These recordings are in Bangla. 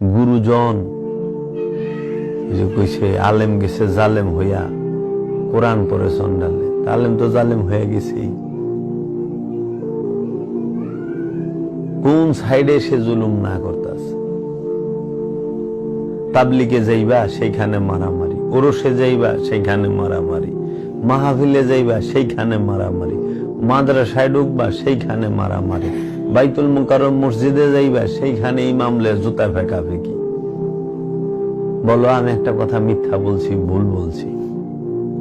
গুরুজন যে কইছে আলেম গেছে জালেম হইয়া কোরআন পড়ে চন্ডালে, আলেম তো জালেম হয়ে গেছেই। কোন সাইডে সে জুলুম না করতেছে? তাবলিগে যাইবা সেইখানে মারামারি, ওরসে যাইবা সেইখানে মারামারি, মাহফিলে যাইবা সেইখানে মারামারি, মাদ্রাসায় ঢুকবা সেইখানে মারামারি, বাইতুল মুকাররম মসজিদে যাইবা সেইখানে ইমামলে জুতা ফেঁকাফেঁকি। বলো আমি একটা কথা মিথ্যা বলছি, ভুল বলছি?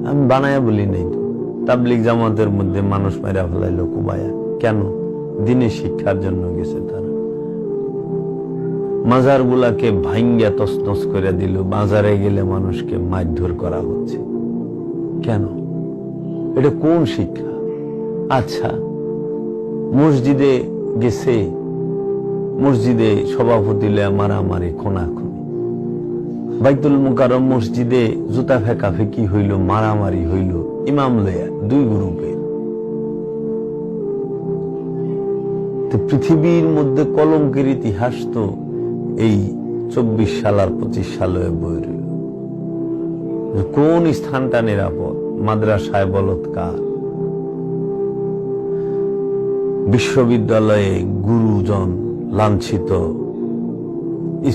আমি বানায়া বলি নাই তো। তাবলিগ জামাতের মধ্যে মানুষ মেরা ফেলাইলো কুবায়া, কেন? দিনে শিক্ষার জন্য গেছে তারা। মাজার গুলাকে ভাঙ্গা তছনছ করে দিল, বাজারে গেলে মানুষকে মারধর করা হচ্ছে, কেন? এটা কোন শিক্ষা? আচ্ছা, মসজিদে গেছে, মসজিদে সভাপতি লয়া মারামারি খুনাখুনি, বাইতুল মুকাররম মসজিদে জুতা ফেঁকাফেঁকি হইল, মারামারি হইল, ইমাম লয়া দুই গ্রুপের। পৃথিবীর মধ্যে কলঙ্কের ইতিহাস তো এই 24 সাল আর 25 সালে বই রইল। কোন স্থানটা নিরাপদ? মাদ্রাসায় বলৎকার, বিশ্ববিদ্যালয়ে গুরুজন লাঞ্ছিত,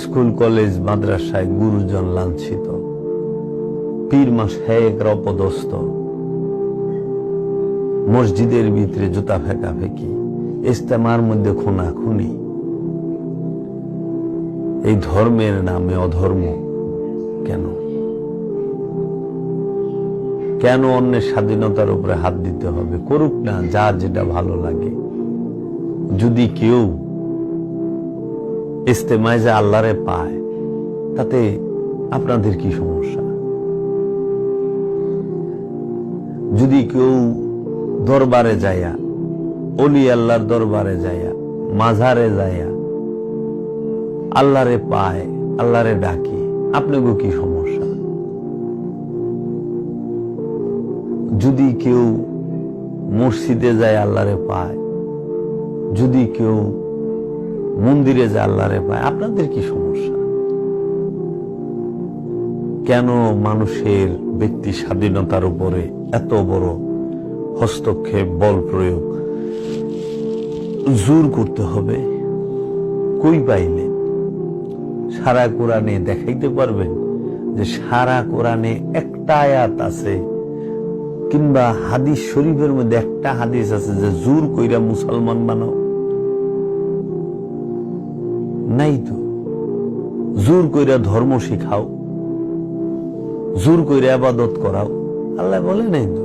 স্কুল কলেজ মাদ্রাসায় গুরুজন লাঞ্ছিত, পীর মাশায়েখরা অপদস্থ, মসজিদের ভিতরে জুতা ফেঁকাফেঁকি, ইজতেমার মধ্যে খুনাখুনি। এই ধর্মের নামে অধর্ম কেন? কেন অন্যের স্বাধীনতার উপরে হাত দিতে হবে? করুক না, যার যেটা ভালো লাগে। যদি কেউ ইজতেমায় যে আল্লাহরে পায়, তাতে আপনাদের কি সমস্যা? যদি কেউ দরবারে যায়া, অলি আল্লাহর দরবারে যায়া, মাজারে যায়া আল্লাহরে পায়, আল্লাহরে ডাকে, আপনাকে কি সমস্যা? যদি কেউ মসজিদে যায় আল্লাহরে পায়, যদি কেউ মন্দিরে যায় আল্লাহরে পায়, আপনাদের কি সমস্যা? কেন মানুষের ব্যক্তি স্বাধীনতার উপরে এত বড় হস্তক্ষেপ, বল প্রয়োগ, জোর করতে হবে? কই পাইলে? সারা কোরআনে দেখাইতে পারবেন যে সারা কোরআনে একটা আয়াত আছে কিংবা হাদিস শরীফের মধ্যে একটা হাদিস আছে যে জোর কইরা মুসলমান বানাও? নাই তো। জোর কইরা ধর্ম শিখাও, জোর কইরা ইবাদত করাও, আল্লাহ বলে নাই তো।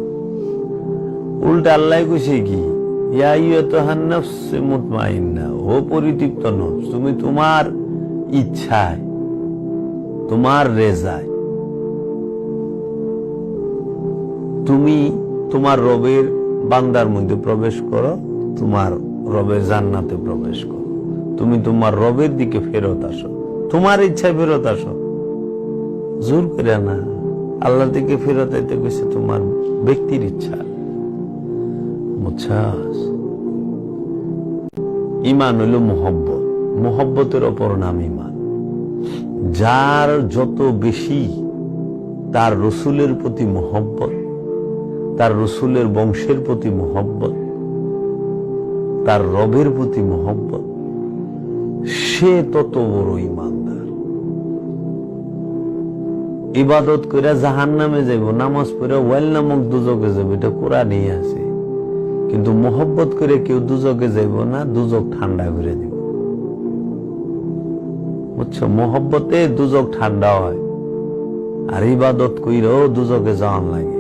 উল্টা আল্লাহ কইছে কি, ইয়া আইয়ুহান নাফসে মুতমাইন্না, ও পরিতৃপ্ত নফস, তুমি তোমার ইচ্ছায়, তোমার রেজায় তুমি তোমার রবের বান্দার মধ্যে প্রবেশ করো, তোমার রবের জান্নাতে প্রবেশ করো, তুমি তোমার রবের দিকে ফেরত আসো, তোমার ইচ্ছায় ফেরত আসো, জোর করে না। আল্লাহর দিকে ফেরত আইতে গেছে তোমার ব্যক্তির ইচ্ছা। বুঝছাস? ঈমান হইল মুহাব্বত, মুহাব্বতের অপর নাম ঈমান। যার যত বেশি তার রসুলের প্রতি মুহাব্বত, তার রসুলের বংশের প্রতি মুহাব্বত, তার রবের প্রতি মুহাব্বত, সে তত বড় ঈমানদার। ইবাদত করে জাহান্নামে যাইব, নামাজ পড়ে ওয়াইল নামক দুজকে যাবে, এটা কোরআনেই আছে। কিন্তু মুহাব্বত করে কেউ দুজকে যাইব না, দুজক ঠান্ডা করে দিব। বুঝছো? মুহাব্বতে দুজক ঠান্ডা হয়, আর ইবাদত কইরাও দুজকে যাওয়ান লাগে।